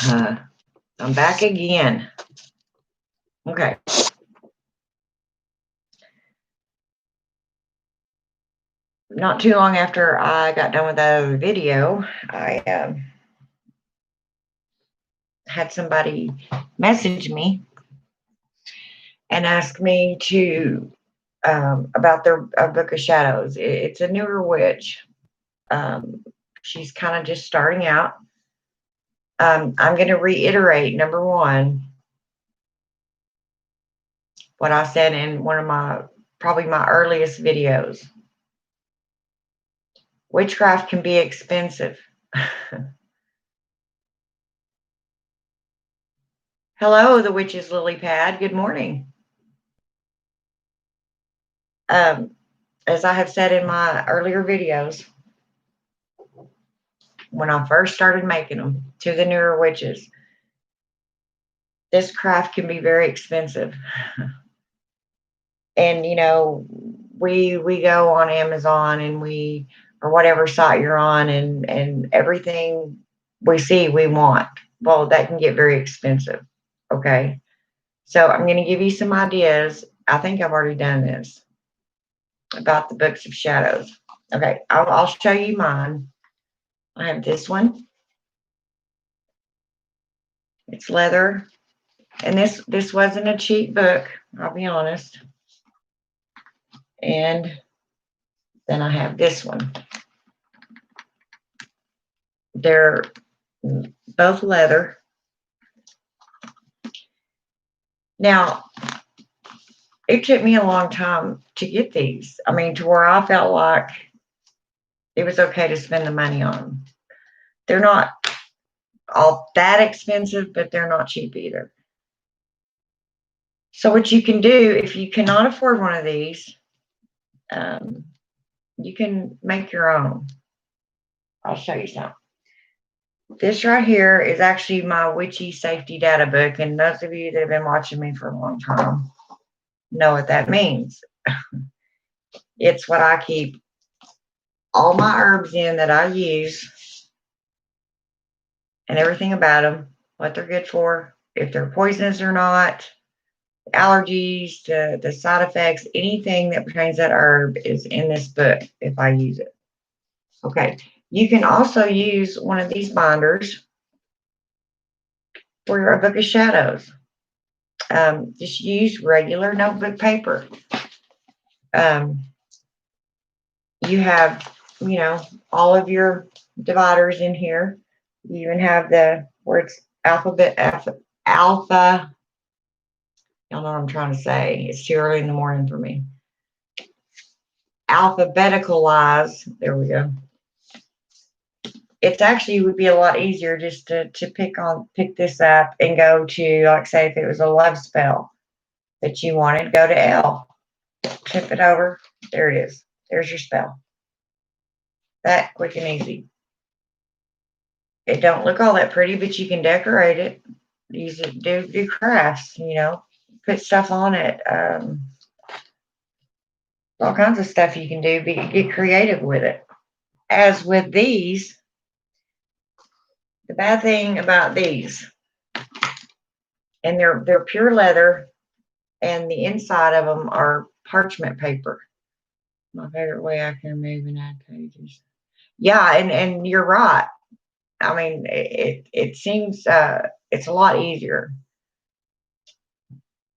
I'm back again. Okay. Not too long after I got done with that other video, I had somebody message me and ask me to about their Book of Shadows. It's a newer witch. She's kind of just starting out. I'm going to reiterate number one what I said in one of probably my earliest videos. Witchcraft can be expensive. Hello, the witch's lily pad. Good morning. As I have said in my earlier videos, when I first started making them to the newer witches, this craft can be very expensive. And you know, we go on Amazon and or whatever site you're on, and everything we see we want. Well, that can get very expensive. Okay. So I'm going to give you some ideas. I think I've already done this about the Books of Shadows. Okay, I'll show you mine. I have this one. It's leather. And this wasn't a cheap book, I'll be honest. And then I have this one. They're both leather. Now, it took me a long time to get these. I mean, to where I felt like it was okay to spend the money on them. They're not all that expensive, but they're not cheap either. So what you can do, if you cannot afford one of these, you can make your own. I'll show you some. This right here is actually my witchy safety data book, and those of you that have been watching me for a long time know what that means. It's what I keep all my herbs in that I use and everything about them, what they're good for, if they're poisonous or not, allergies, the side effects, anything that pertains to that herb is in this book if I use it. Okay, you can also use one of these binders for your Book of Shadows. Just use regular notebook paper. You have, you know, all of your dividers in here. You even have where it's alpha. Y'all know what I'm trying to say. It's too early in the morning for me. Alphabeticalize. There we go. It actually would be a lot easier just to pick this up and go to, like, say, if it was a love spell that you wanted, go to L, tip it over. There it is. There's your spell. That quick and easy. It don't look all that pretty, but you can decorate it. Use it, do crafts, you know, put stuff on it. All kinds of stuff you can do. Get creative with it. As with these, the bad thing about these, and they're pure leather, and the inside of them are parchment paper. My favorite way I can remove and add pages. Yeah, and you're right. I mean, it seems it's a lot easier.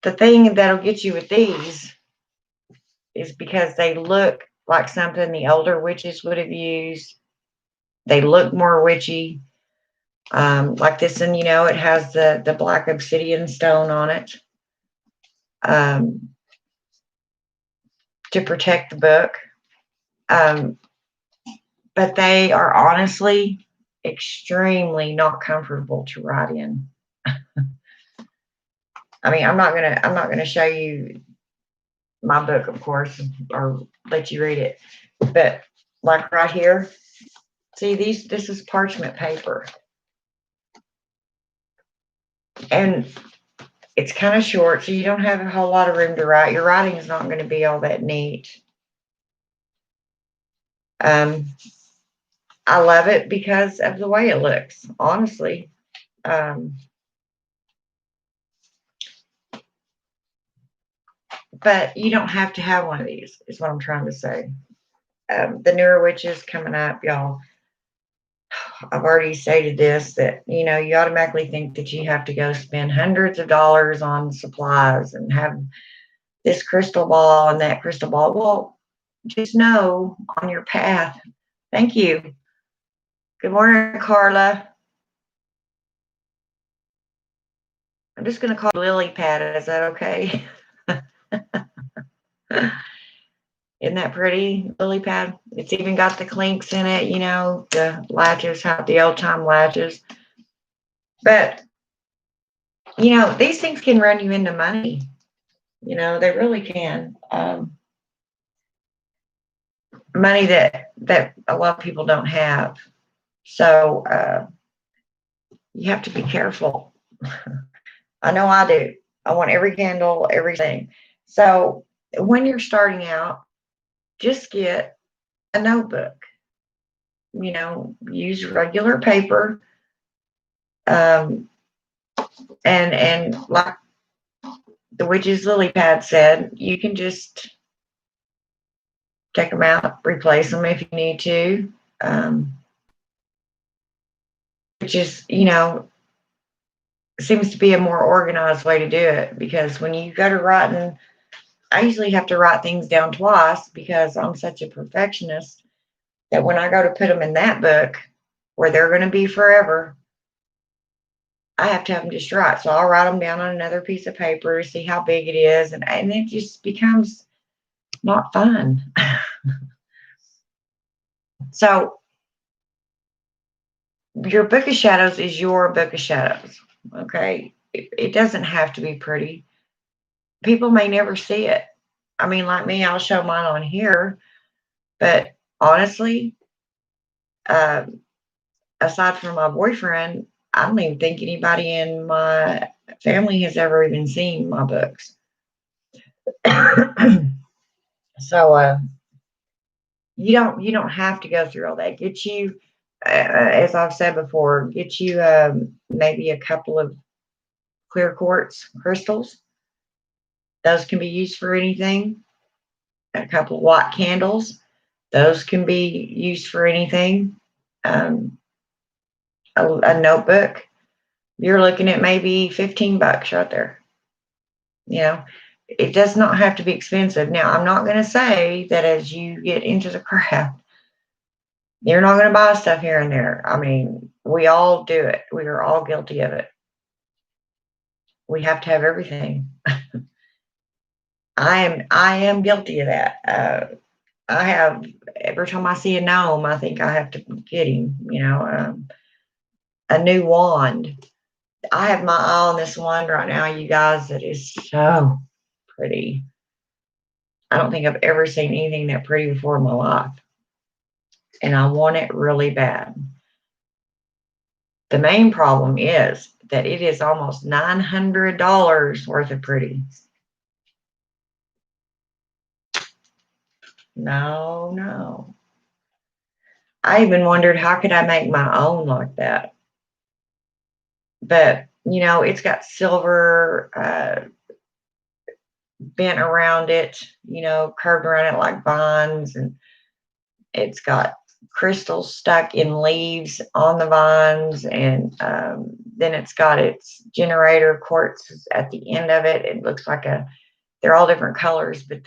The thing that'll get you with these is because they look like something the older witches would have used. They look more witchy. Like this one, you know, it has the black obsidian stone on it to protect the book. But they are honestly extremely not comfortable to write in. I mean, I'm not gonna show you my book, of course, or let you read it. But like right here, see this is parchment paper. And it's kind of short, so you don't have a whole lot of room to write. Your writing is not going to be all that neat. I love it because of the way it looks, honestly. But you don't have to have one of these, is what I'm trying to say. The newer witches coming up, y'all. I've already stated this, that, you automatically think that you have to go spend hundreds of dollars on supplies and have this crystal ball and that crystal ball. Well, just know on your path. Thank you. Good morning, Carla. I'm just going to call it lily pad. Is that okay? Isn't that pretty, lily pad? It's even got the clinks in it, the latches, have the old time latches. But, these things can run you into money. They really can. Money that a lot of people don't have. So you have to be careful. I know I do. I want every candle, everything. So when you're starting out, just get a notebook. Use regular paper. And like the witch's lily pad said, you can just take them out, replace them if you need to. Which is, seems to be a more organized way to do it, because when you go to writing, I usually have to write things down twice because I'm such a perfectionist that when I go to put them in that book where they're going to be forever, I have to have them just right. So I'll write them down on another piece of paper, see how big it is, and it just becomes not fun. So your book of shadows is your book of shadows. Okay. It doesn't have to be pretty. People may never see it. I mean, like me, I'll show mine on here, but honestly, aside from my boyfriend, I don't even think anybody in my family has ever even seen my books. So you don't have to go through all that. Get you, as I've said before, get you maybe a couple of clear quartz crystals. Those can be used for anything. A couple of white candles. Those can be used for anything. A notebook. You're looking at maybe $15 right there. It does not have to be expensive. Now, I'm not going to say that as you get into the craft, you're not going to buy stuff here and there. I mean, we all do it. We are all guilty of it. We have to have everything. I am guilty of that. I have, every time I see a gnome, I think I have to get him, a new wand. I have my eye on this wand right now, you guys, that is so pretty. I don't think I've ever seen anything that pretty before in my life. And I want it really bad. The main problem is that it is almost $900 worth of pretty. No. I even wondered, how could I make my own like that? But, it's got silver bent around it, curved around it like vines, and it's got crystals stuck in leaves on the vines, and then it's got its generator quartz at the end of it. It looks like they're all different colors, but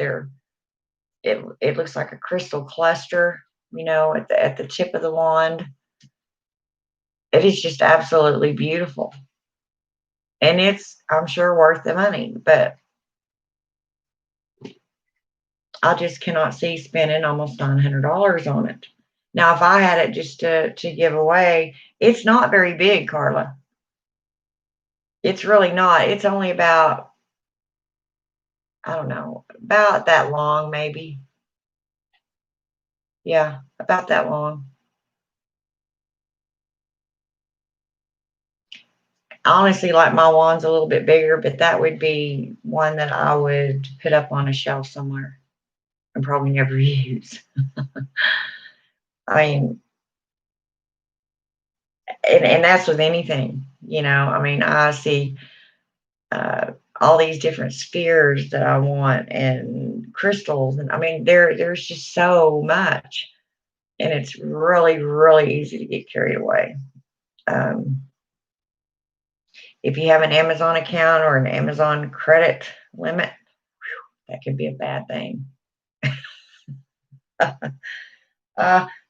it looks like a crystal cluster, at the tip of the wand. It is just absolutely beautiful. And it's, I'm sure, worth the money, but I just cannot see spending almost $900 on it. Now, if I had it just to give away, it's not very big, Carla. It's really not. It's only about, I don't know, about that long, maybe. Yeah, about that long. Honestly, like my wand's a little bit bigger, but that would be one that I would put up on a shelf somewhere and probably never use. I mean, and that's with anything, I mean, I see all these different spheres that I want and crystals, and I mean, there's just so much, and it's really, really easy to get carried away. Um, if you have an Amazon account or an Amazon credit limit, that could be a bad thing.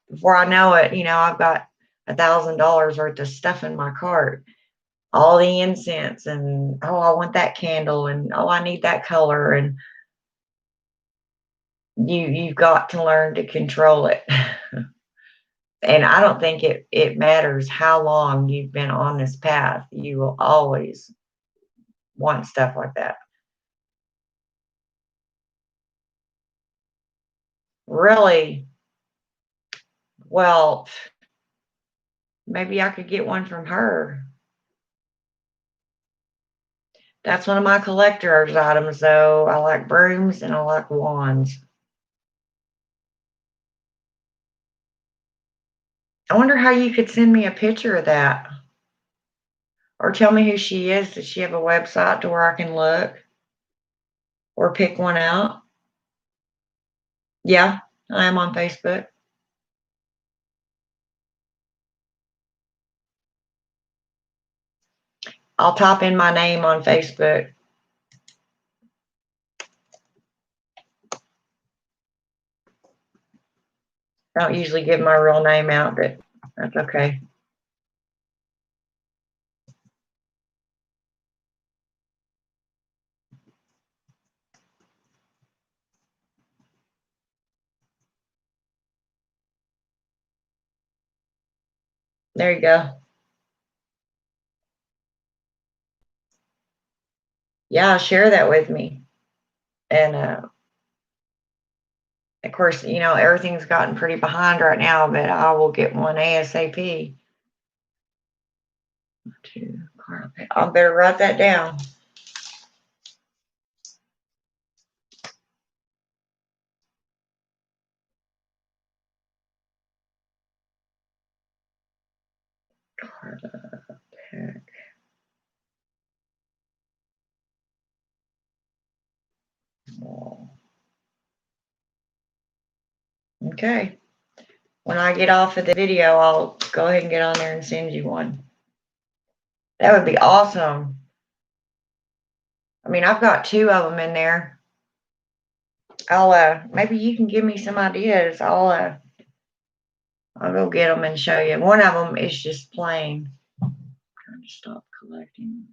Before I know it, I've got $1,000 worth of stuff in my cart, all the incense, and oh, I want that candle, and oh, I need that color, and you've got to learn to control it. And I don't think it matters how long you've been on this path. You will always want stuff like that. Really? Well, maybe I could get one from her. That's one of my collector's items, though. I like brooms and I like wands. I wonder how you could send me a picture of that. Or tell me who she is. Does she have a website to where I can look or pick one out? Yeah, I am on Facebook. I'll type in my name on Facebook. I don't usually give my real name out, but that's okay. There you go. Yeah, share that with me. And of course, everything's gotten pretty behind right now, but I will get one ASAP. I better write that down. Okay. When I get off of the video, I'll go ahead and get on there and send you one. That would be awesome. I mean, I've got 2 of them in there. I'll maybe you can give me some ideas. I'll go get them and show you. One of them is just plain. I'm trying to stop collecting.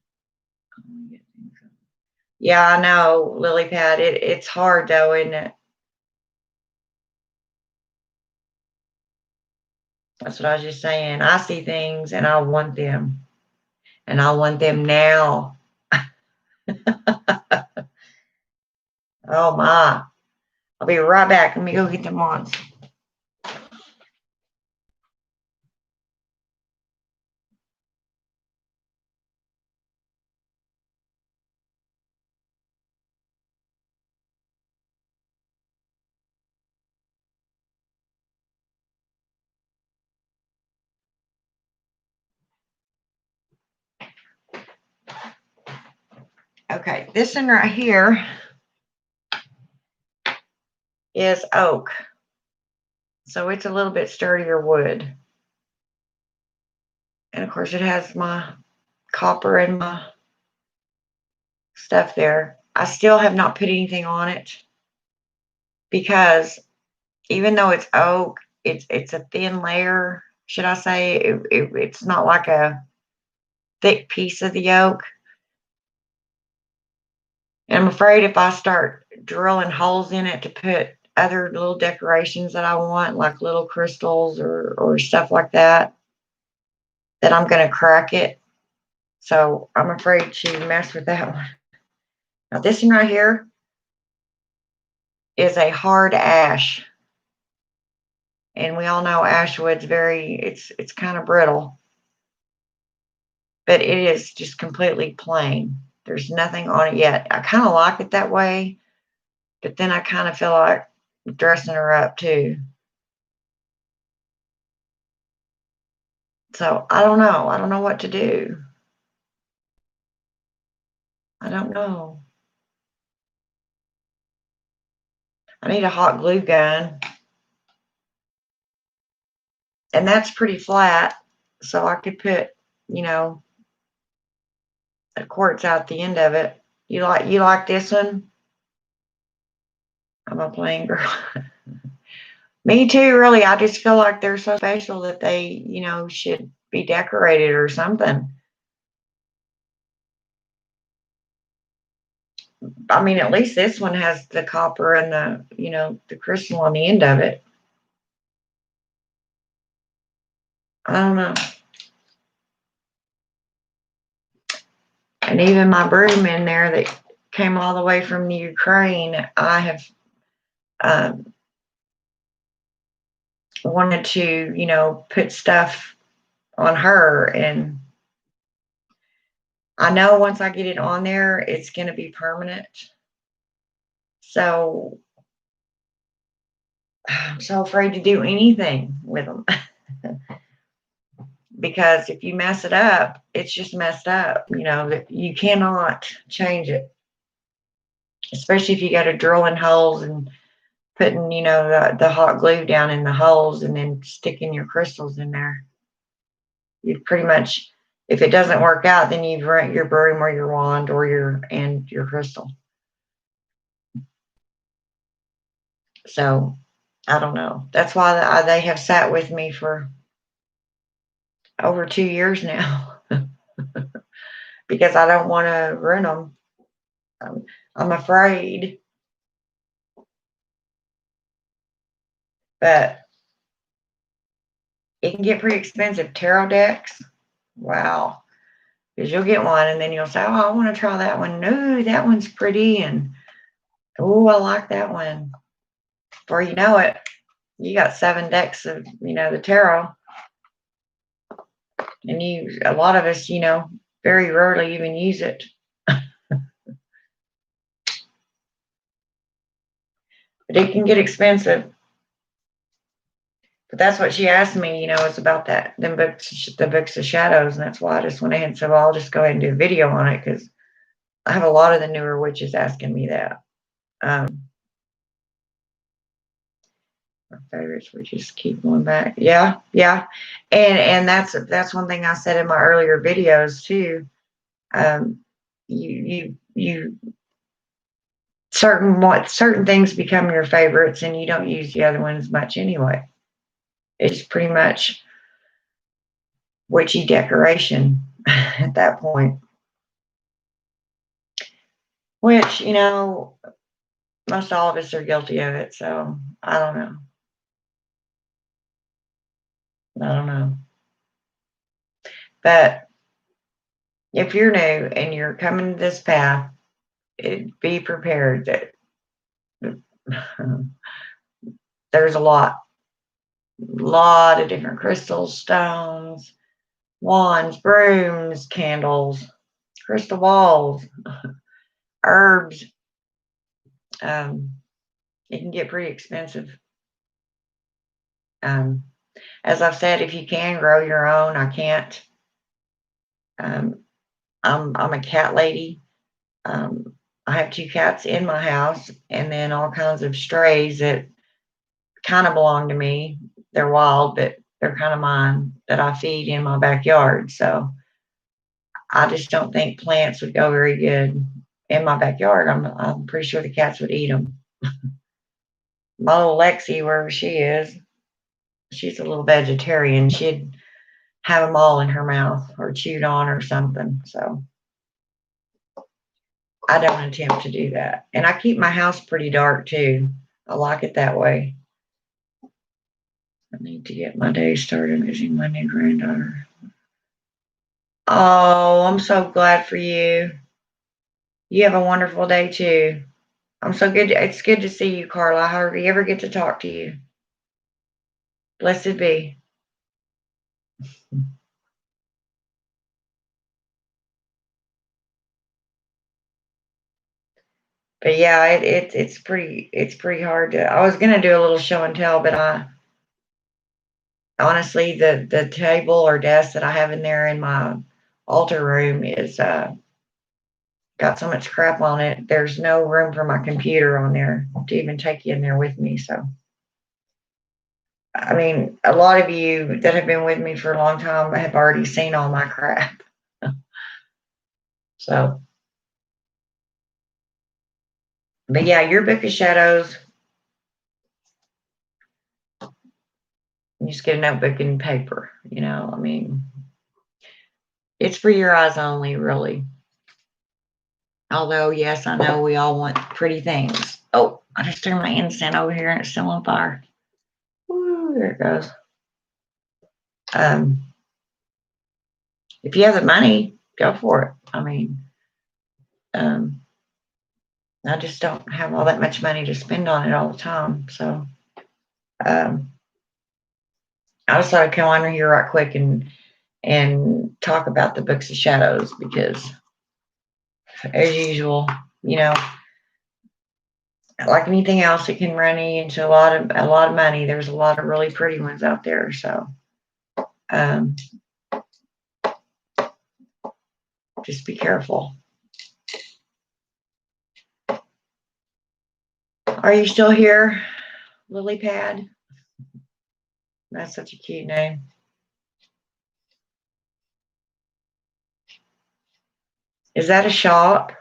Yeah, I know, lily pad. It's hard though, isn't it? That's what I was just saying. I see things and I want them. And I want them now. Oh my. I'll be right back. Let me go get them on. Okay, this one right here is oak. So it's a little bit sturdier wood. And of course it has my copper and my stuff there. I still have not put anything on it because even though it's oak, it's a thin layer, should I say. It's not like a thick piece of the oak. And I'm afraid if I start drilling holes in it to put other little decorations that I want, like little crystals or stuff like that, that I'm going to crack it. So I'm afraid to mess with that one. Now this one right here is a hard ash. And we all know ash wood's it's kind of brittle. But it is just completely plain. There's nothing on it yet. I kind of like it that way, but then I kind of feel like dressing her up too. So I don't know. I don't know what to do. I don't know. I need a hot glue gun. And that's pretty flat. So I could put, you know, a quartz out the end of it. You like this one? I'm a plain girl. Me too, really. I just feel like they're so special that they, should be decorated or something. I mean, at least this one has the copper and the crystal on the end of it. I don't know. And even my broom in there that came all the way from the Ukraine, I have wanted to, put stuff on her. And I know once I get it on there, it's going to be permanent. So I'm so afraid to do anything with them. Because if you mess it up, it's just messed up. You cannot change it, especially if you got to drill in holes and putting, the hot glue down in the holes and then sticking your crystals in there. You've pretty much, if it doesn't work out, then you've rent your broom or your wand or your crystal. So I don't know. That's why they have sat with me for over 2 years now. Because I don't want to ruin them. I'm afraid. But it can get pretty expensive. Tarot decks, wow. Because you'll get one and then you'll say, oh, I want to try that one. No, that one's pretty. And, oh, I like that one. Before you know it, you got 7 decks of, the tarot. And a lot of us, very rarely even use it. But it can get expensive. But that's what she asked me, is about them books, the Books of Shadows. And that's why I just went ahead and said, well, I'll just go ahead and do a video on it because I have a lot of the newer witches asking me that. My favorites, we just keep going back. Yeah, yeah. And that's one thing I said in my earlier videos too. You certain things become your favorites and you don't use the other ones much anyway. It's pretty much witchy decoration at that point. Which, most all of us are guilty of it, so I don't know. I don't know. But if you're new and you're coming to this path, be prepared that there's a lot of different crystals, stones, wands, brooms, candles, crystal balls, herbs. It can get pretty expensive. As I've said, if you can grow your own, I can't. I'm a cat lady. I have 2 cats in my house, and then all kinds of strays that kind of belong to me. They're wild, but they're kind of mine that I feed in my backyard. So I just don't think plants would go very good in my backyard. I'm pretty sure the cats would eat them. My little Lexi, wherever she is, she's a little vegetarian. She'd have them all in her mouth or chewed on or something. So I don't attempt to do that. And I keep my house pretty dark too. I like it that way. I need to get my day started visiting my new granddaughter. Oh, I'm so glad for you. You have a wonderful day too. I'm so good. It's good to see you, Carla. I hardly ever get to talk to you. Blessed be. But yeah, it's pretty hard to. I was gonna do a little show and tell, but honestly, the table or desk that I have in there in my altar room is got so much crap on it. There's no room for my computer on there to even take you in there with me. So, I mean, a lot of you that have been with me for a long time have already seen all my crap. So, but yeah, your book of shadows, you just get a notebook and paper, I mean, it's for your eyes only, really. Although, yes, I know we all want pretty things. Oh, I just threw my incense over here and it's still on fire. Woo, there it goes. Um, if you have the money, go for it. I mean, um, I just don't have all that much money to spend on it all the time. So um, I just thought I'd come on here right quick and talk about the books of shadows because, as usual, you know, like anything else, it can run you into a lot of money. There's a lot of really pretty ones out there. So um, just be careful. Are you still here, Lily Pad? That's such a cute name. Is that a shop?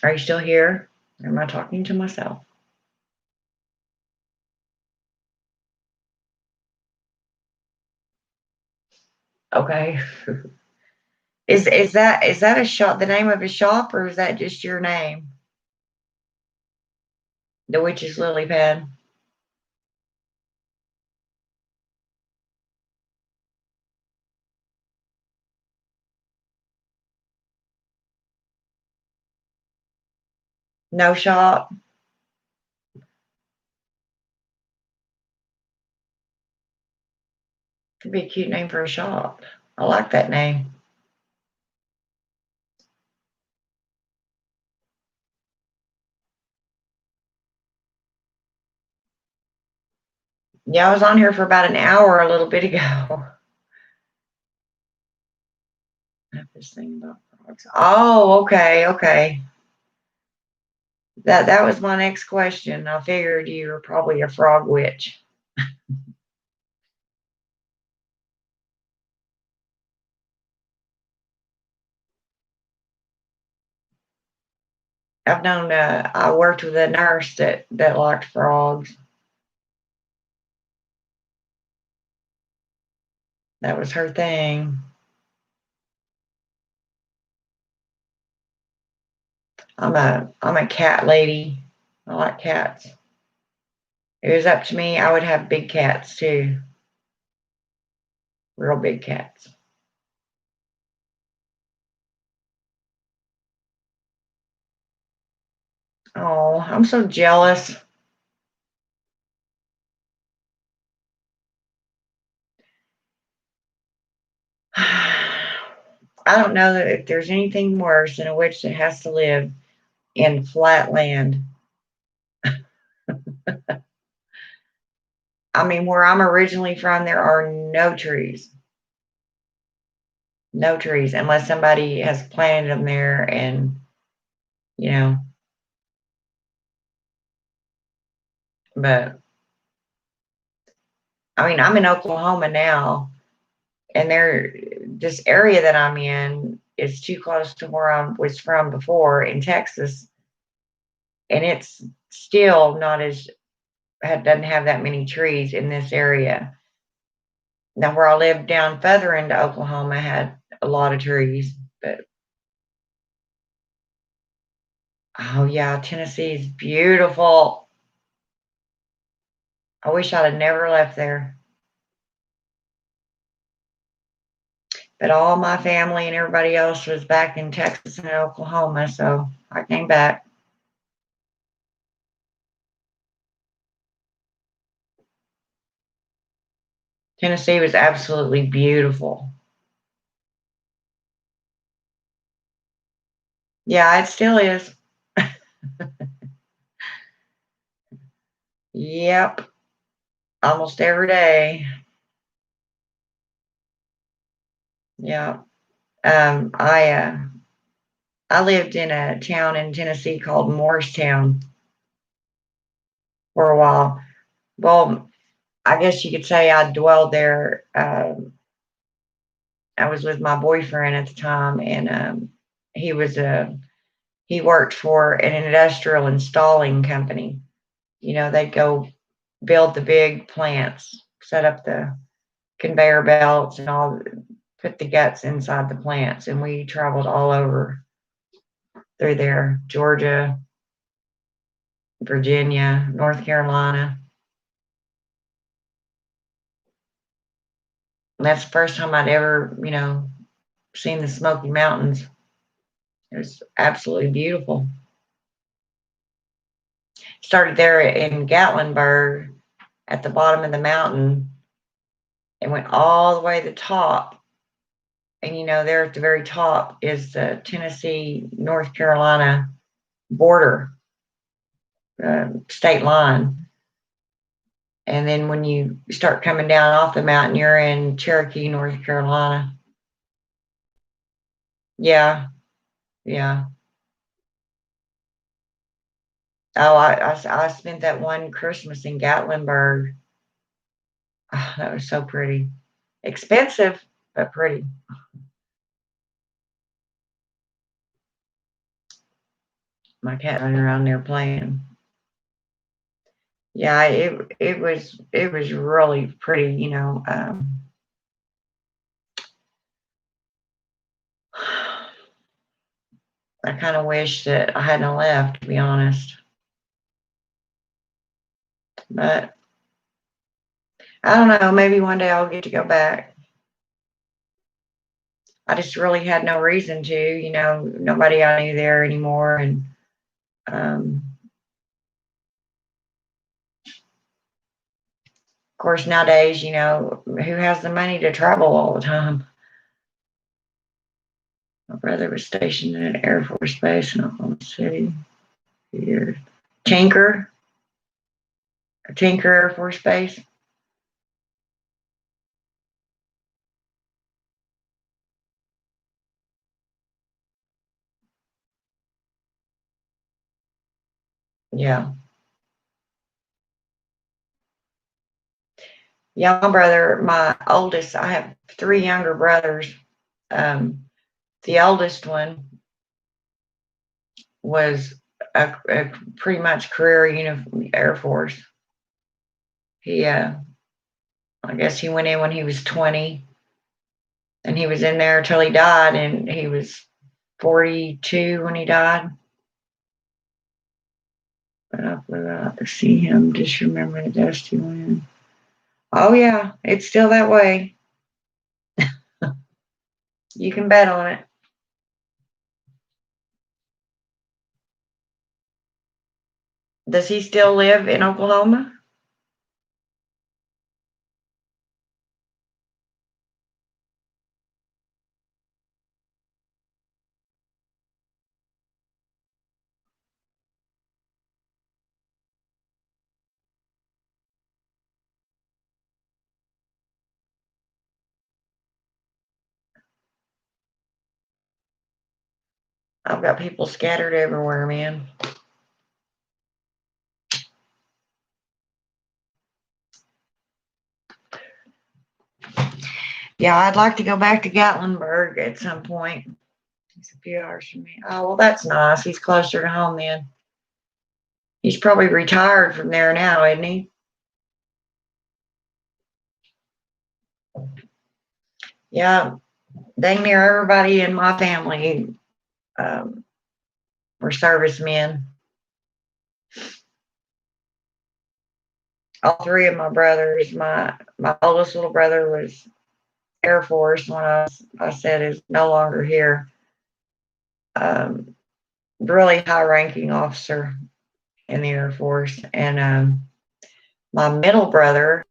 Are you still here? Or am I talking to myself? Okay. Is that a shop? The name of a shop, or is that just your name? The Witch's Lily Pad. No shop. Could be a cute name for a shop. I like that name. Yeah, I was on here for about an hour a little bit ago. I have this thing about frogs. Oh, okay, okay. That was my next question. I figured you were probably a frog witch. I worked with a nurse that liked frogs. That was her thing. I'm a cat lady. I like cats. If it was up to me, I would have big cats too. Real big cats. Oh, I'm so jealous. I don't know that if there's anything worse than a witch that has to live in flat land. I mean, where I'm originally from, there are no trees. No trees, unless somebody has planted them there and, you know, but I mean, I'm in Oklahoma now, and this area that I'm in is too close to where I was from before in Texas, and it's still not as doesn't have that many trees in this area. Now, where I lived down further into Oklahoma had a lot of trees, but oh yeah, Tennessee is beautiful. I wish I'd have never left there. But all my family and everybody else was back in Texas and Oklahoma, so I came back. Tennessee was absolutely beautiful. Yeah, it still is. Yep, almost every day. Yeah. I lived in a town in Tennessee called Morristown for a while. Well, I guess you could say I dwelled there. I was with my boyfriend at the time, and he was a he worked for an industrial installing company. They'd go build the big plants, set up the conveyor belts and all, put the guts inside the plants. And we traveled all over through there, Georgia, Virginia, North Carolina. And that's the first time I'd ever, seen the Smoky Mountains. It was absolutely beautiful. Started there in Gatlinburg at the bottom of the mountain and went all the way to the top. And there at the very top is the Tennessee, North Carolina border, state line. And then when you start coming down off the mountain, you're in Cherokee, North Carolina. Yeah, yeah. Oh, I spent that one Christmas in Gatlinburg. Oh, that was so pretty. Expensive, but pretty. My cat running around there playing. Yeah, it was really pretty. I kind of wish that I hadn't left, to be honest. But I don't know. Maybe one day I'll get to go back. I just really had no reason to. Nobody I knew there anymore, and of course nowadays, who has the money to travel all the time? My brother was stationed at an Air Force base in Oklahoma City for years. Tinker Air Force Base. Yeah. Young brother, my oldest, I have three younger brothers. The oldest one was a pretty much career Air Force. I guess he went in when he was 20, and he was in there till he died, and he was 42 when he died. But I flew out to see him. Just remember the dusty wind. Oh yeah, it's still that way. You can bet on it. Does he still live in Oklahoma? I've got people scattered everywhere, man. Yeah, I'd like to go back to Gatlinburg at some point. It's a few hours from me. Oh, well, that's nice. He's closer to home then. He's probably retired from there now, isn't he? Yeah, dang near everybody in my family um, were servicemen. All three of my brothers. My oldest little brother was Air Force when I said is no longer here. Really high ranking officer in the Air Force. And my middle brother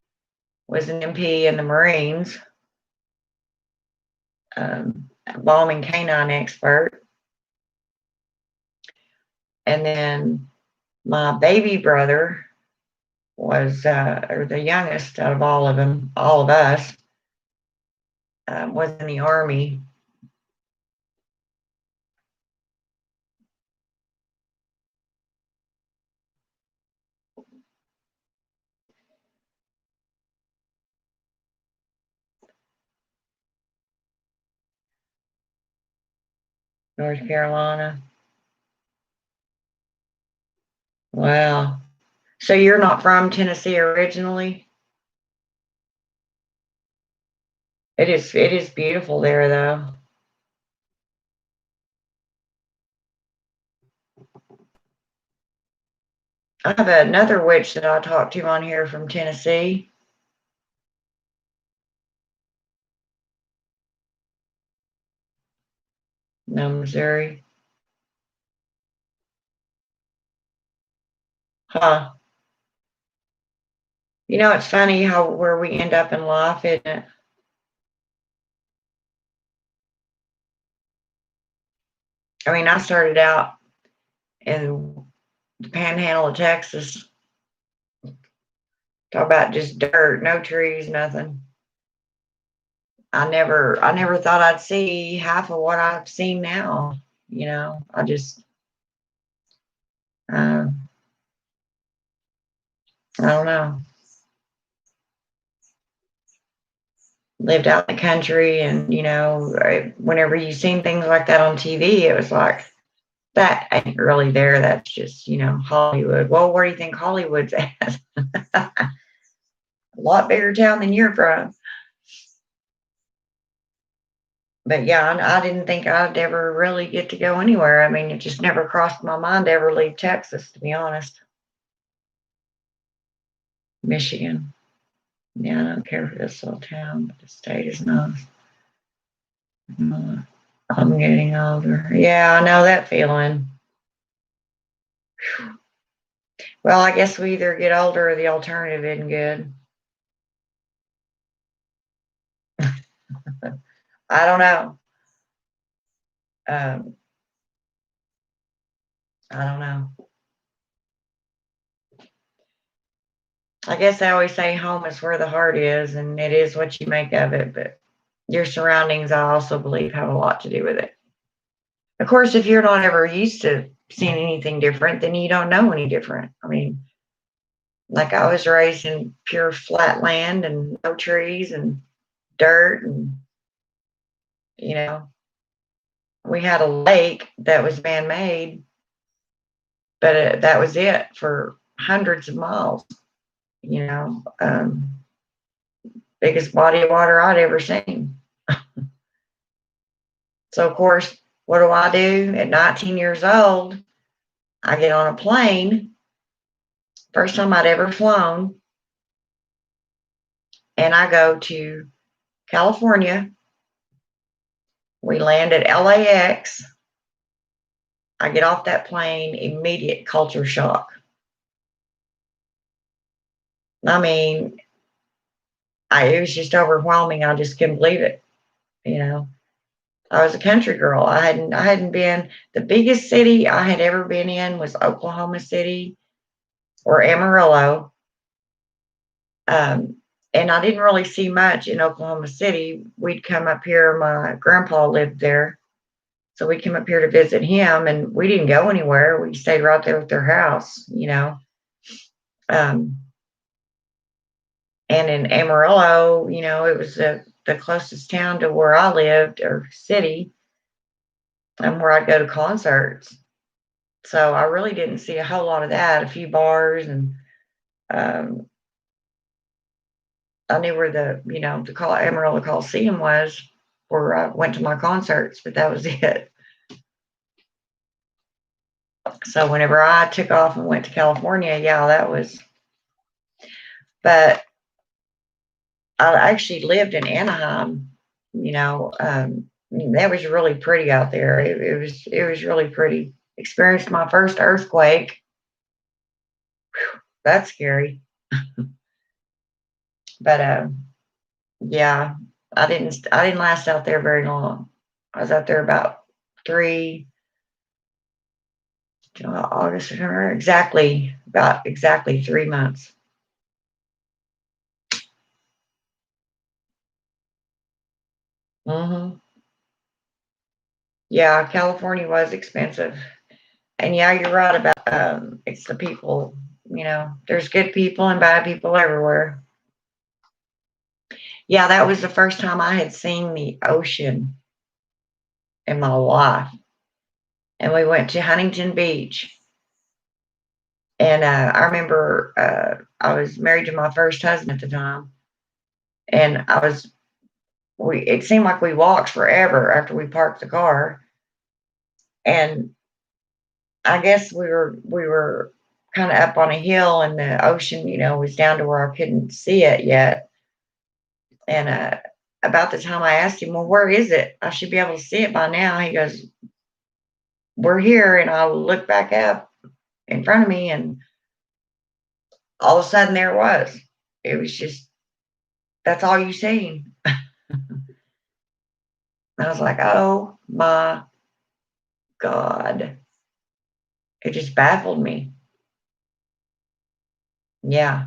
was an MP in the Marines, bombing canine expert. And then my baby brother was, or the youngest out of all of them, all of us, was in the Army. North Carolina. Wow. So you're not from Tennessee originally? It is beautiful there though. I have another witch that I talked to on here from Tennessee. No, Missouri. Huh. You know, it's funny how where we end up in life, isn't it? I mean, I started out in the panhandle of Texas. Talk about just dirt, no trees, nothing. I never thought I'd see half of what I've seen now. You know, I just, uh, I don't know. Lived out in the country, and whenever you seen things like that on TV, it was like that ain't really there. That's just Hollywood. Well, where do you think Hollywood's at? A lot bigger town than you're from. But yeah, I didn't think I'd ever really get to go anywhere. I mean, it just never crossed my mind to ever leave Texas, to be honest. Michigan. Yeah, I don't care for this little town, but the state is nice. I'm getting older. Yeah, I know that feeling. Well, I guess we either get older or the alternative isn't good. I don't know. Um, I don't know. I guess I always say home is where the heart is, and it is what you make of it. But your surroundings, I also believe, have a lot to do with it. Of course, if you're not ever used to seeing anything different, then you don't know any different. I mean, like I was raised in pure flat land and no trees and dirt, and you know, we had a lake that was man-made, but that was it for hundreds of miles. You know, biggest body of water I'd ever seen. So of course, what do? At 19 years old, I get on a plane, first time I'd ever flown, and I go to California. We land at LAX. I get off that plane, immediate culture shock. I mean, it was just overwhelming. I just couldn't believe it. You know, I was a country girl. I hadn't been. The biggest city I had ever been in was Oklahoma City or Amarillo. Um, and I didn't really see much in Oklahoma City. We'd come up here. My grandpa lived there, so we'd come up here to visit him, and we didn't go anywhere. We stayed right there at their house. Um, and in Amarillo, it was the closest town to where I lived, or city, and where I'd go to concerts. So I really didn't see a whole lot of that. A few bars, and um, I knew where the Amarillo Coliseum was, where I went to my concerts, but that was it. So whenever I took off and went to California, yeah, that was. But I actually lived in Anaheim. That was really pretty out there. It was really pretty. Experienced my first earthquake. That's scary. But yeah, I didn't last out there very long. I was out there about three July, August, September, about exactly 3 months. Hmm. Yeah, California was expensive. And yeah, you're right about it's the people, there's good people and bad people everywhere. Yeah, that was the first time I had seen the ocean in my life. And we went to Huntington Beach. And I remember I was married to my first husband at the time. And it seemed like we walked forever after we parked the car. And I guess we were kind of up on a hill and the ocean, was down to where I couldn't see it yet. And about the time I asked him, well, where is it? I should be able to see it by now. He goes, we're here. And I looked back up in front of me and all of a sudden there it was. It was just, that's all you seen. I was like, oh my God. It just baffled me. Yeah.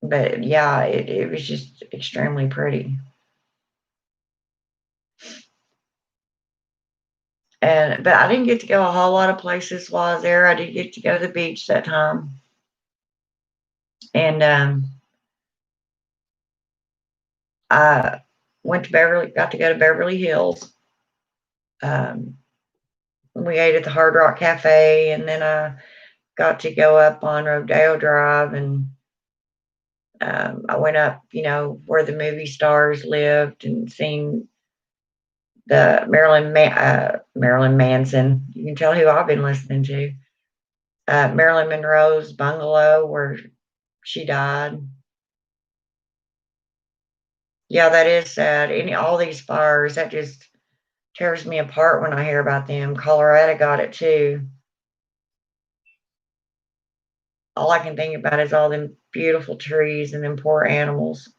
But yeah, it was just extremely pretty. But I didn't get to go a whole lot of places while I was there. I did get to go to the beach that time. And I got to go to Beverly Hills. Um, we ate at the Hard Rock Cafe, and then I got to go up on Rodeo Drive, and I went up, where the movie stars lived, and seen the Marilyn Manson. You can tell who I've been listening to. Marilyn Monroe's bungalow where she died. Yeah, that is sad. All these fires, that just tears me apart when I hear about them. Colorado got it too. All I can think about is all them beautiful trees and them poor animals.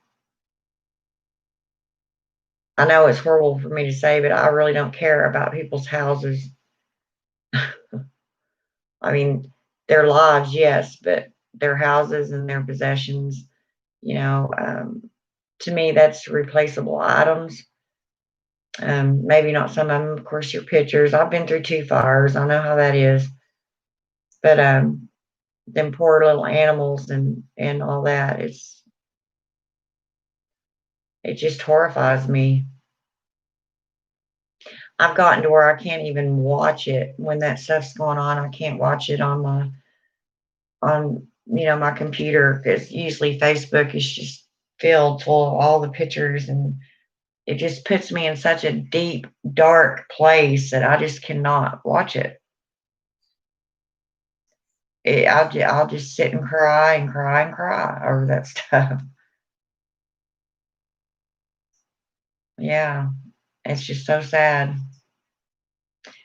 I know it's horrible for me to say, but I really don't care about people's houses. I mean, their lives, yes, but their houses and their possessions, you know, um, to me, that's replaceable items. Maybe not some of them, of course, your pictures. I've been through 2 fires. I know how that is. But them poor little animals and all that, it just horrifies me. I've gotten to where I can't even watch it when that stuff's going on. I can't watch it on my computer because usually Facebook is just filled full of all the pictures, and it just puts me in such a deep, dark place that I just cannot watch it. I'll just sit and cry and cry and cry over that stuff. Yeah, it's just so sad.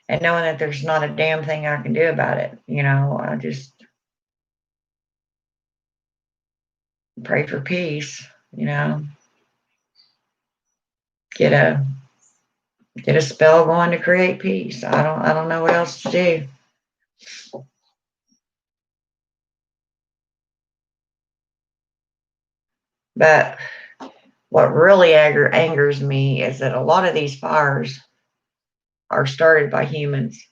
And knowing that there's not a damn thing I can do about it, I just pray for peace, get a get a spell going to create peace. I don't know what else to do. But what really angers me is that a lot of these fires are started by humans.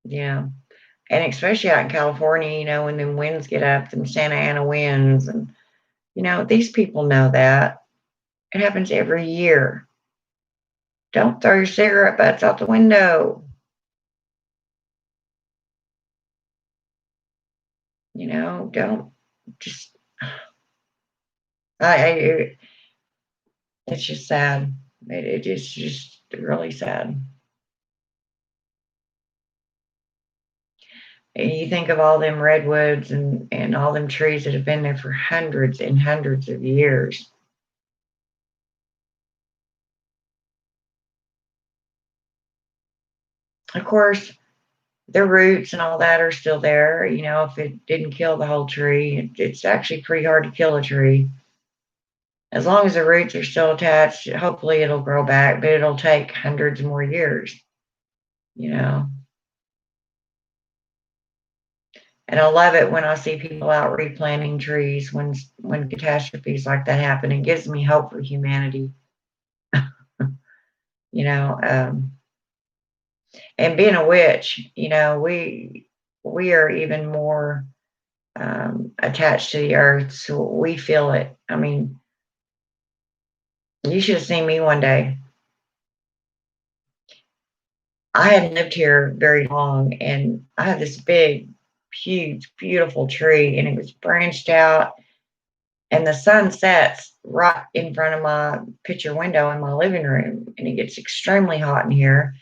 Yeah. And especially out in California, when them winds get up, them Santa Ana winds, and these people know that. It happens every year. Don't throw your cigarette butts out the window. Don't just I it's just sad. It's just really sad. And you think of all them redwoods and all them trees that have been there for hundreds and hundreds of years. Of course, the roots and all that are still there. You know, if it didn't kill the whole tree, it's actually pretty hard to kill a tree. As long as the roots are still attached, hopefully it'll grow back, but it'll take hundreds more years, you know. And I love it when I see people out replanting trees when catastrophes like that happen. It gives me hope for humanity, you know. And being a witch, you know, we are even more attached to the earth, so we feel it. I mean, you should have seen me one day. I hadn't lived here very long, and I had this big, huge, beautiful tree, and it was branched out, and the sun sets right in front of my picture window in my living room, and it gets extremely hot in here.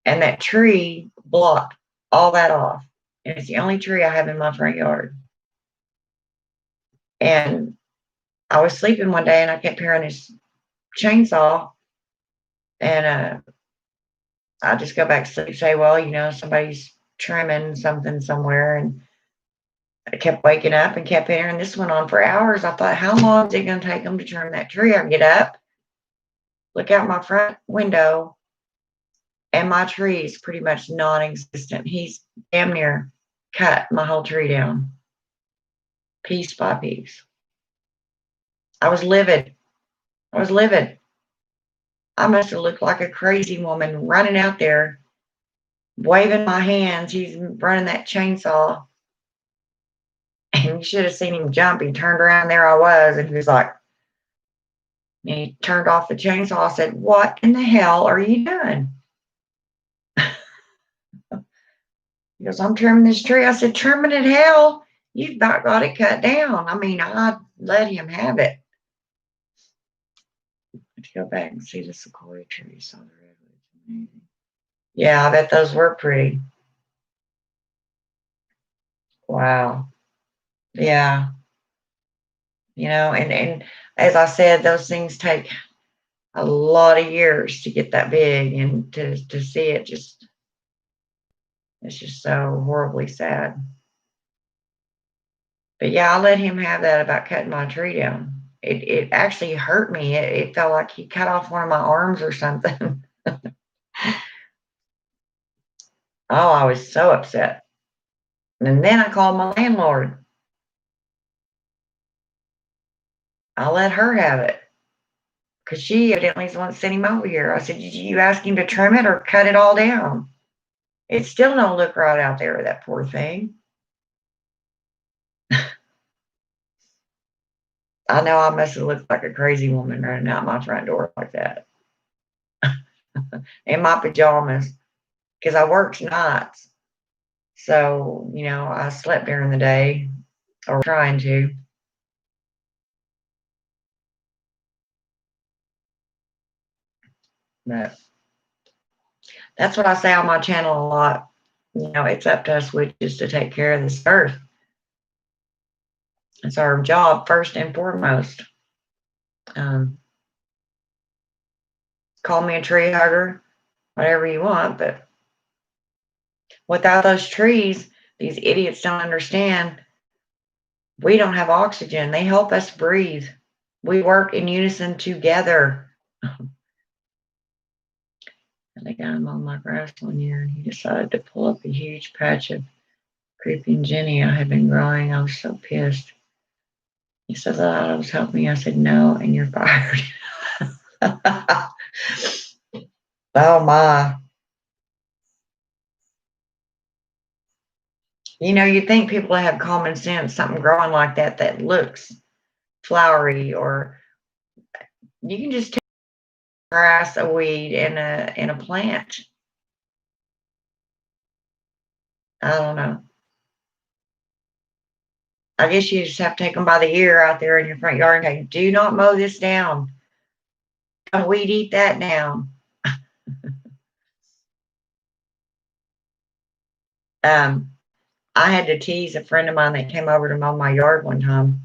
And that tree blocked all that off. And it's the only tree I have in my front yard. And I was sleeping one day and I kept hearing this chainsaw, and I just go back to sleep, say, well, you know, somebody's trimming something somewhere. And I kept waking up and kept hearing this went on for hours. I thought, how long is it going to take them to trim that tree? I get up, look out my front window, and my tree is pretty much non-existent. He's damn near cut my whole tree down, piece by piece. I was livid. I was livid. I must have looked like a crazy woman running out there, waving my hands. He's running that chainsaw. And you should have seen him jump. He turned around, there I was, and he was like, and he turned off the chainsaw. I said, what in the hell are you doing? He goes, I'm trimming this tree. I said, trimming it hell? You've about got it cut down. I mean, I let him have it. Let's go back and see the sequoia trees. Saw the redwoods. Amazing. Yeah, I bet those were pretty. Wow. Yeah. You know, and as I said, those things take a lot of years to get that big, and to see it just, it's just so horribly sad. But yeah, I let him have that about cutting my tree down. It actually hurt me. It felt like he cut off one of my arms or something. Oh, I was so upset. And then I called my landlord. I let her have it because she evidently is the one that sent him over here. I said, did you ask him to trim it or cut it all down? It still don't look right out there, that poor thing. I know I must have looked like a crazy woman running out my front door like that in my pajamas, because I worked nights. So, you know, I slept during the day, or trying to. But that's what I say on my channel a lot. You know, it's up to us witches to take care of this earth. It's our job first and foremost. Um, Call me a tree hugger, whatever you want, but without those trees, these idiots don't understand. We don't have oxygen. They help us breathe. We work in unison together. I think I mowed my grass one year and he decided to pull up a huge patch of creeping Jenny I had been growing. I was so pissed. He said, I was helping you. I said, no, and you're fired. Oh my. You know, you think people that have common sense, something growing like that that looks flowery, or you can just take grass, a weed, and a plant. I don't know. I guess you just have to take them by the ear out there in your front yard and say, do not mow this down. Don't weed eat that down. I had to tease a friend of mine that came over to mow my yard one time.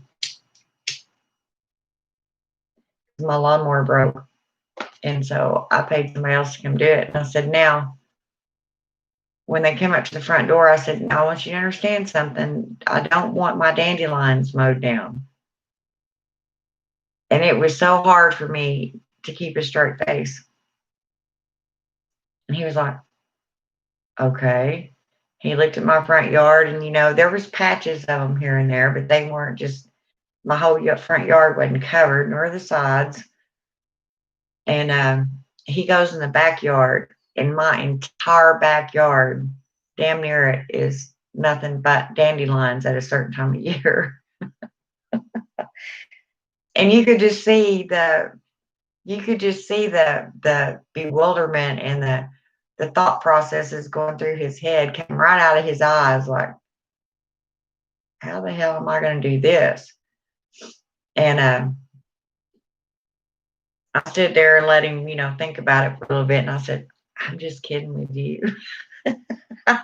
My lawnmower broke. And so I paid somebody else to come do it. And I said, now, when they came up to the front door, I said, I want you to understand something. I don't want my dandelions mowed down. And it was so hard for me to keep a straight face. And he was like, okay. He looked at my front yard and, there was patches of them here and there, but they weren't just, my whole front yard wasn't covered, nor the sides. And he goes in the backyard, and my entire backyard, damn near it, is nothing but dandelions at a certain time of year. And you could just see the bewilderment and the thought processes going through his head came right out of his eyes, like, how the hell am I going to do this? And I stood there and let him, think about it for a little bit. And I said, I'm just kidding with you.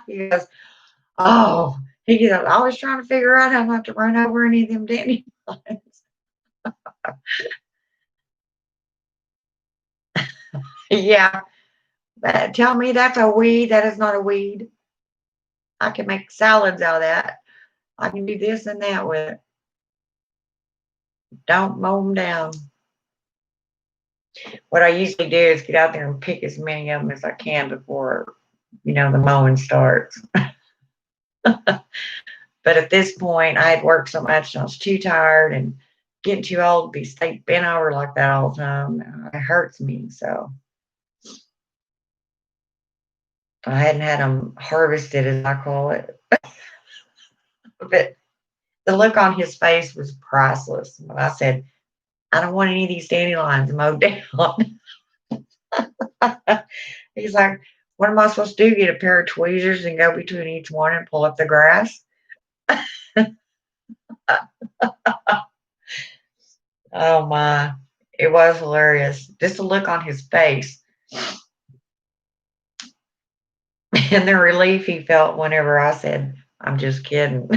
He goes, oh, I was trying to figure out how not to run over any of them dandelions. Yeah. Tell me that's a weed. That is not a weed. I can make salads out of that. I can do this and that with it. Don't mow them down. What I usually do is get out there and pick as many of them as I can before, the mowing starts. But at this point, I had worked so much and I was too tired and getting too old to be stay bent over like that all the time. It hurts me. So I hadn't had them harvested, as I call it. But the look on his face was priceless. When I said, I don't want any of these dandelions mowed down. He's like, what am I supposed to do? Get a pair of tweezers and go between each one and pull up the grass? Oh my. It was hilarious. Just the look on his face and the relief he felt whenever I said, I'm just kidding.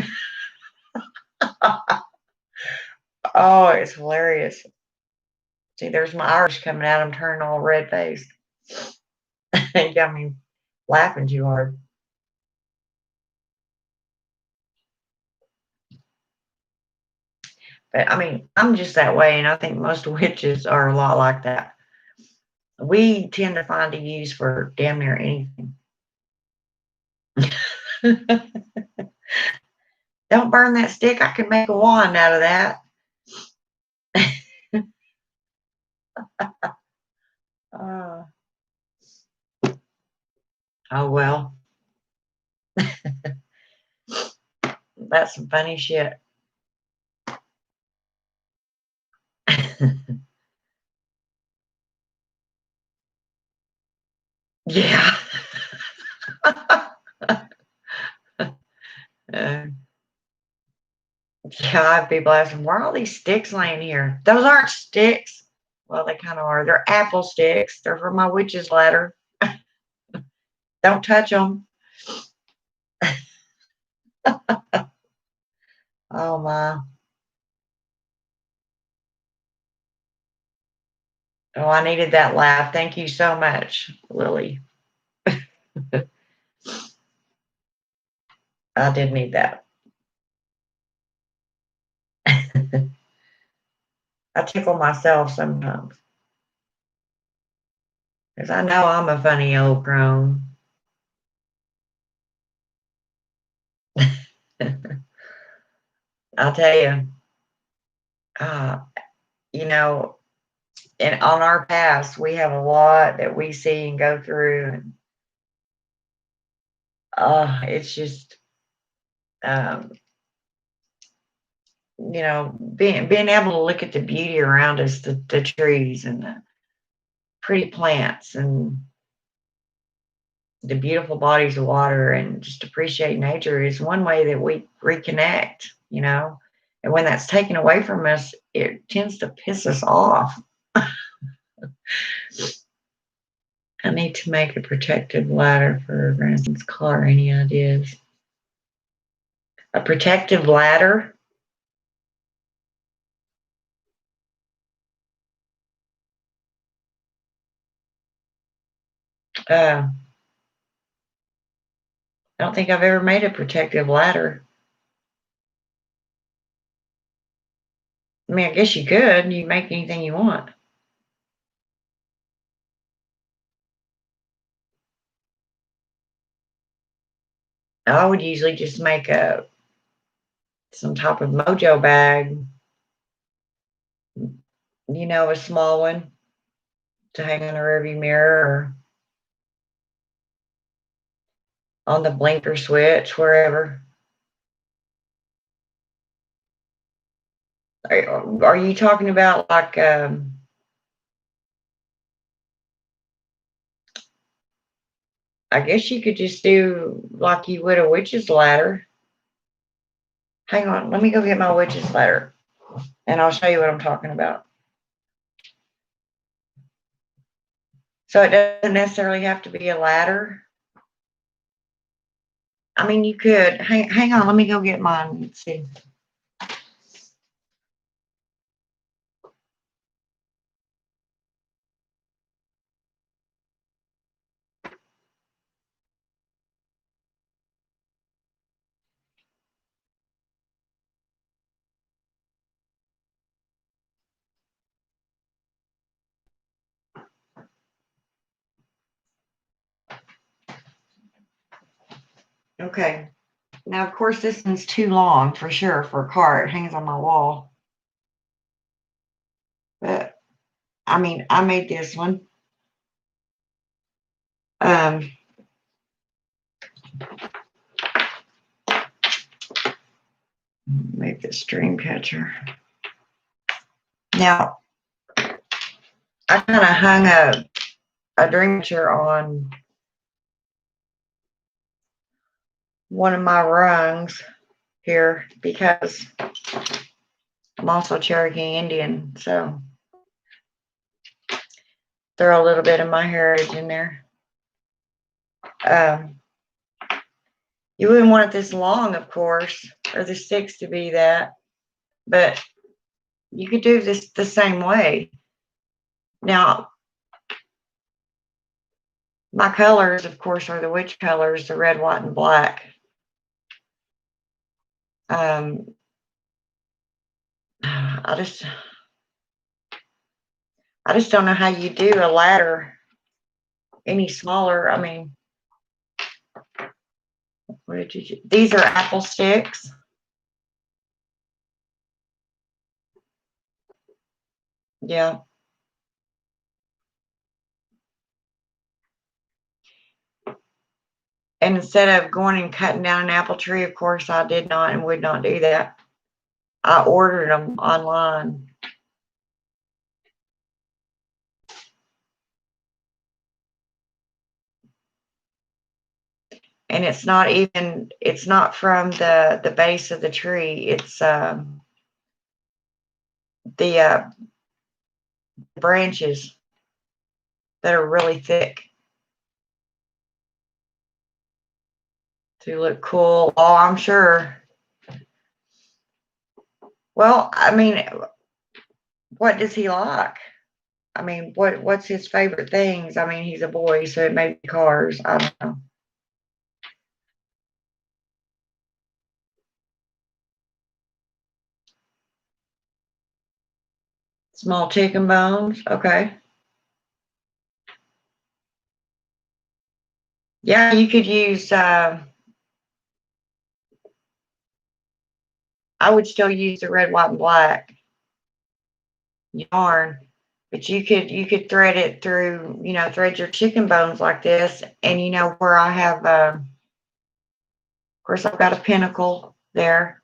Oh, it's hilarious. See, there's my Irish coming out. I'm turning all red faced. It got me laughing too hard. But I mean, I'm just that way, and I think most witches are a lot like that. We tend to find a use for damn near anything. Don't burn that stick. I can make a wand out of that. Uh, oh well, that's some funny shit. Yeah. Uh, yeah, I'd be blasting. Why are all these sticks laying here? Those aren't sticks. Well, they kind of are. They're apple sticks. They're from my witch's ladder. Don't touch them. Oh my. Oh, I needed that laugh. Thank you so much, Lily. I did need that. I tickle myself sometimes because I know I'm a funny old crone. I'll tell you, uh, you know, and on our past, we have a lot that we see and go through, and it's just, um, being able to look at the beauty around us, the trees and the pretty plants and the beautiful bodies of water and just appreciate nature is one way that we reconnect. And when that's taken away from us, it tends to piss us off. I need to make a protective ladder for Branson's car. Any ideas? A protective ladder? Uh, I don't think I've ever made a protective ladder. I mean, I guess you could. You make anything you want. I would usually just make some type of mojo bag, you know, a small one to hang on the rearview mirror or on the blinker switch, wherever. Are you talking about like I guess you could just do like you would a witch's ladder. Hang on, let me go get my witch's ladder and I'll show you what I'm talking about. So it doesn't necessarily have to be a ladder. I mean, you could. Hang on, let me go get mine. Let's see. Okay. Now, of course, this one's too long for sure for a card. It hangs on my wall. But, I mean, I made this one. Make this dream catcher. Now, I kind of hung a dream catcher on one of my rungs here because I'm also Cherokee Indian, so throw a little bit of my heritage in there. You wouldn't want it this long, of course, or the sticks to be that, but you could do this the same way. Now, my colors, of course, are the witch colors, the red, white, and black. I just don't know how you do a ladder any smaller. I mean, what did you do? These are apple sticks. Yeah. And instead of going and cutting down an apple tree, of course, I did not and would not do that. I ordered them online. And it's not from the base of the tree. It's the branches that are really thick to look cool. Oh, I'm sure. Well, I mean, what does he like? I mean, what's his favorite things? I mean, he's a boy, so it may be cars. I don't know. Small chicken bones. Okay. Yeah, you could use. I would still use the red, white, and black yarn, but you could thread it through. You know, thread your chicken bones like this, and you know where I have. Of course, I've got a pinnacle there.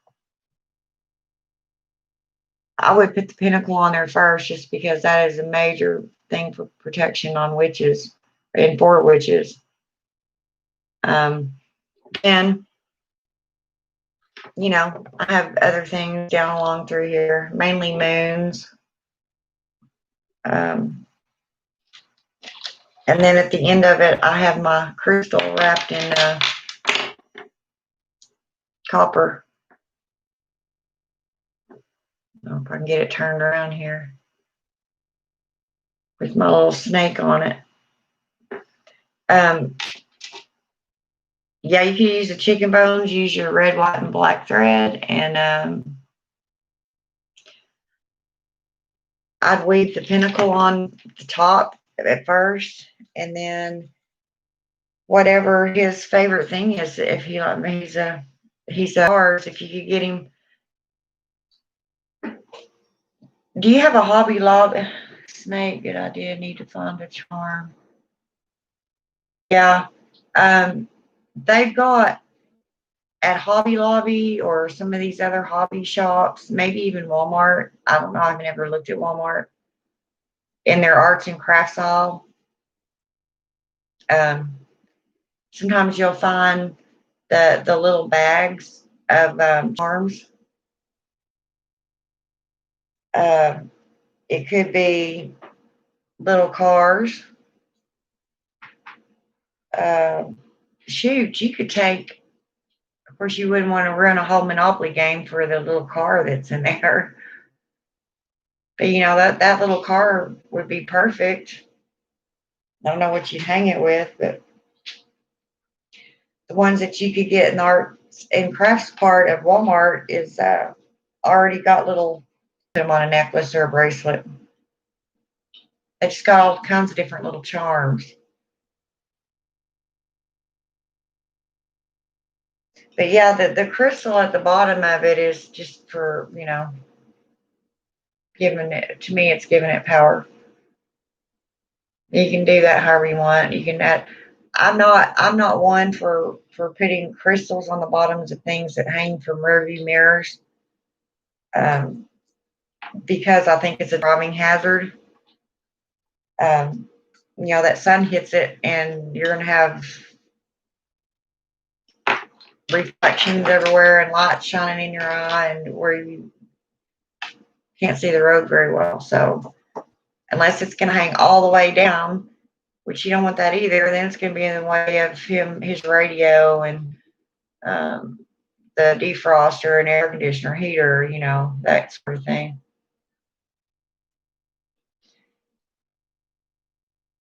I would put the pinnacle on there first, just because that is a major thing for protection on witches and for witches. And you know, I have other things down along through here, mainly moons. And then at the end of it, I have my crystal wrapped in copper. I don't know if I can get it turned around here with my little snake on it. Yeah, you can use the chicken bones, use your red, white, and black thread, and I'd weave the pinnacle on the top at first, and then whatever his favorite thing is, if he's a horse, if you could get him. Do you have a Hobby Lobby snake? Good idea. Need to find a charm. Yeah. They've got at Hobby Lobby or some of these other hobby shops, maybe even Walmart. I don't know. I've never looked at Walmart in their arts and crafts aisle. Um, Sometimes you'll find the little bags of charms. Uh, it could be little cars. Uh, Shoot, you could take. Of course, you wouldn't want to run a whole Monopoly game for the little car that's in there. But that little car would be perfect. I don't know what you'd hang it with, but the ones that you could get in the arts and crafts part of Walmart is already got little put them on a necklace or a bracelet. They just got all kinds of different little charms. But yeah, the crystal at the bottom of it is just for, giving it to me, it's giving it power. You can do that however you want. You can add. I'm not one for putting crystals on the bottoms of things that hang from rearview mirrors, um, because I think it's a driving hazard. Um, that sun hits it, and you're gonna have reflections everywhere and lights shining in your eye, and where you can't see the road very well. So unless it's gonna hang all the way down, which you don't want that either, then it's gonna be in the way of his radio, and um, the defroster and air conditioner heater, that sort of thing.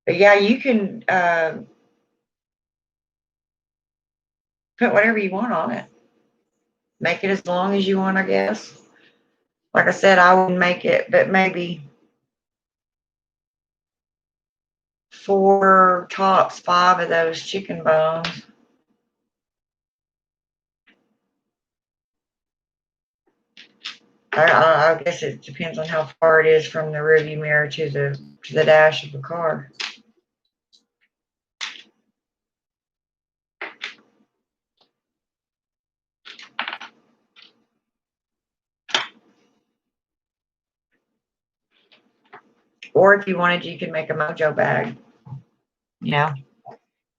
But yeah, you can put whatever you want on it. Make it as long as you want, I guess. Like I said, I wouldn't make it, but maybe 4 tops, 5 of those chicken bones. I guess it depends on how far it is from the rearview mirror to the dash of the car. Or if you wanted, you could make a mojo bag.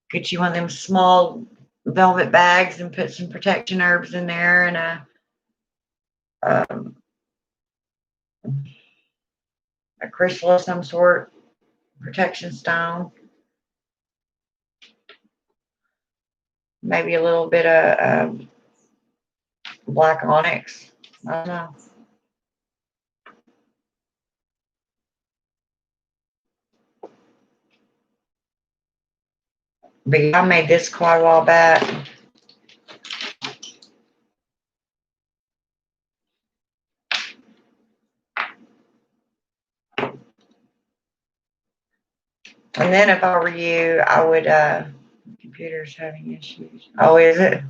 Get you one of them small velvet bags and put some protection herbs in there, and um, a crystal of some sort, protection stone, maybe a little bit of black onyx. I don't know. But yeah, I made this quite a while back. And then if I were you, I would, computer's having issues. Oh, is it?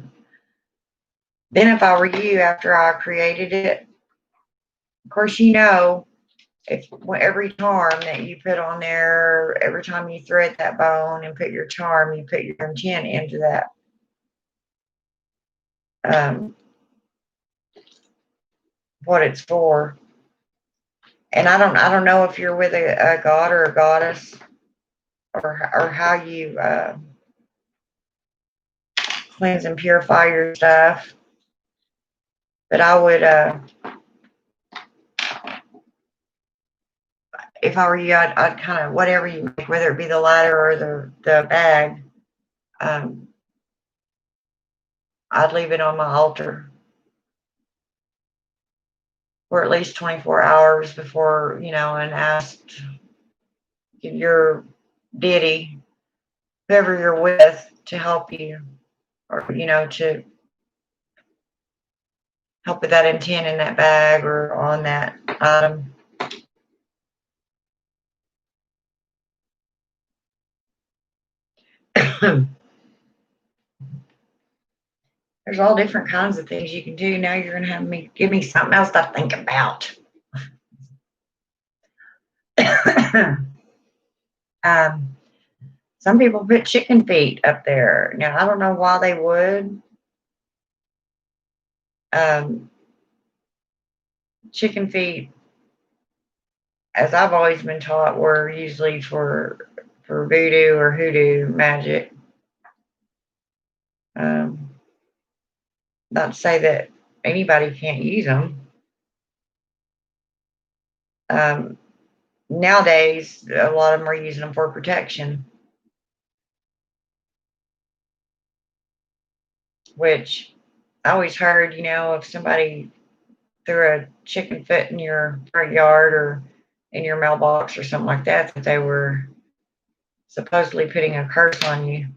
Then if I were you, after I created it, of course, if every charm that you put on there, every time you thread that bone and put your charm, you put your intent into that. What it's for. And I don't know if you're with a god or a goddess, or how you cleanse and purify your stuff. But I would, if I were you, I'd kind of, whatever you make, whether it be the ladder or the bag, I'd leave it on my altar for at least 24 hours before, and ask your deity, whoever you're with, to help you or, to help with that intent in that bag or on that item. There's all different kinds of things you can do. Now you're going to have me give me something else to think about. Some people put chicken feet up there. Now, I don't know why they would. Chicken feet, as I've always been taught, were usually for voodoo or hoodoo magic. Not to say that anybody can't use them. Nowadays, a lot of them are using them for protection, which I always heard, if somebody threw a chicken foot in your front yard or in your mailbox or something like that, that they were supposedly putting a curse on you.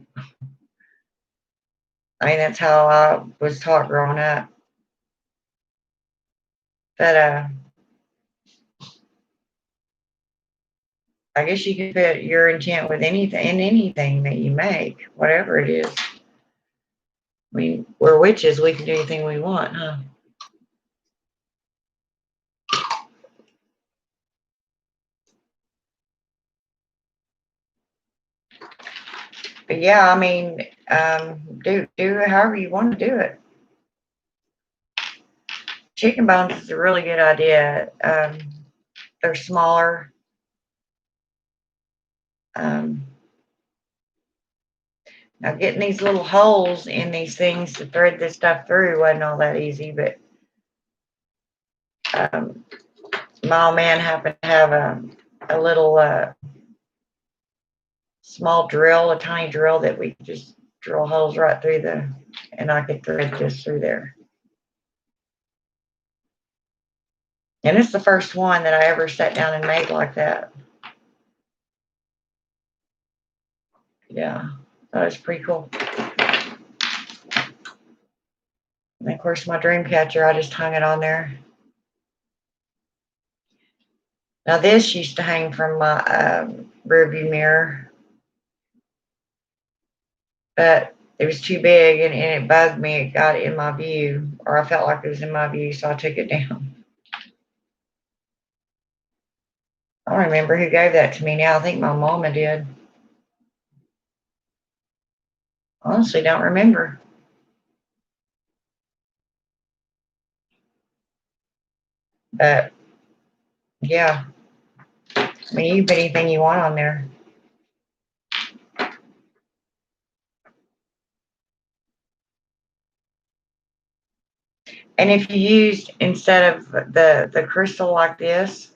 I mean, that's how I was taught growing up. But I guess you can put your intent with anything that you make, whatever it is. I mean, we're witches. We can do anything we want, huh? But yeah, I mean, do it however you want to do it. Chicken bones is a really good idea. They're smaller. Now getting these little holes in these things to thread this stuff through wasn't all that easy, but my old man happened to have a little small drill, a tiny drill that we could just drill holes right through and I could thread this through there. And it's the first one that I ever sat down and made like that. Yeah, that was pretty cool. And of course, my dream catcher, I just hung it on there. Now this used to hang from my rear view mirror, but it was too big and it bugged me. It got in my view, or I felt like it was in my view, so I took it down. I don't remember who gave that to me now. I think my mama did. Honestly, don't remember. But yeah, I mean, you can put anything you want on there. And if you used, instead of the crystal like this,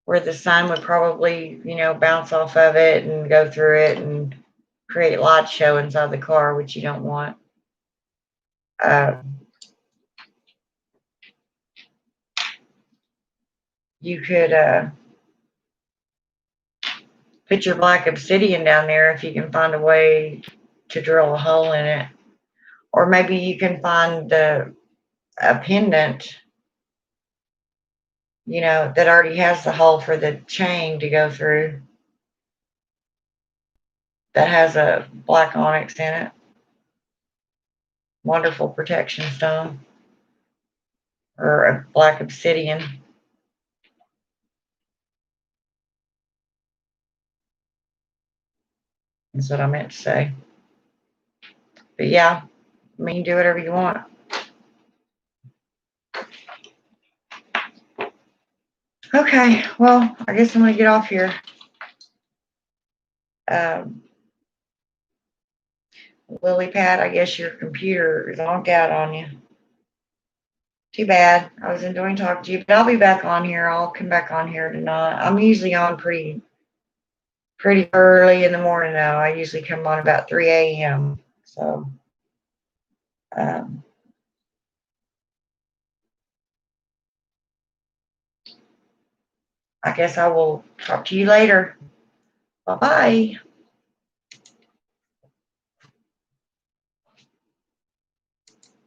where the sun would probably, bounce off of it and go through it and create light show inside the car, which you don't want. You could put your black obsidian down there if you can find a way to drill a hole in it. Or maybe you can find a pendant, that already has the hole for the chain to go through, that has a black onyx in it. Wonderful protection stone. Or a black obsidian. That's what I meant to say. But yeah, I mean, you do whatever you want. Okay, well, I guess I'm going to get off here. Lily Pad, I guess your computer is zonked out on you. Too bad. I was enjoying talking to you, but I'll be back on here. I'll come back on here tonight. I'm usually on pretty early in the morning now. I usually come on about 3 a.m. So, I guess I will talk to you later. Bye-bye.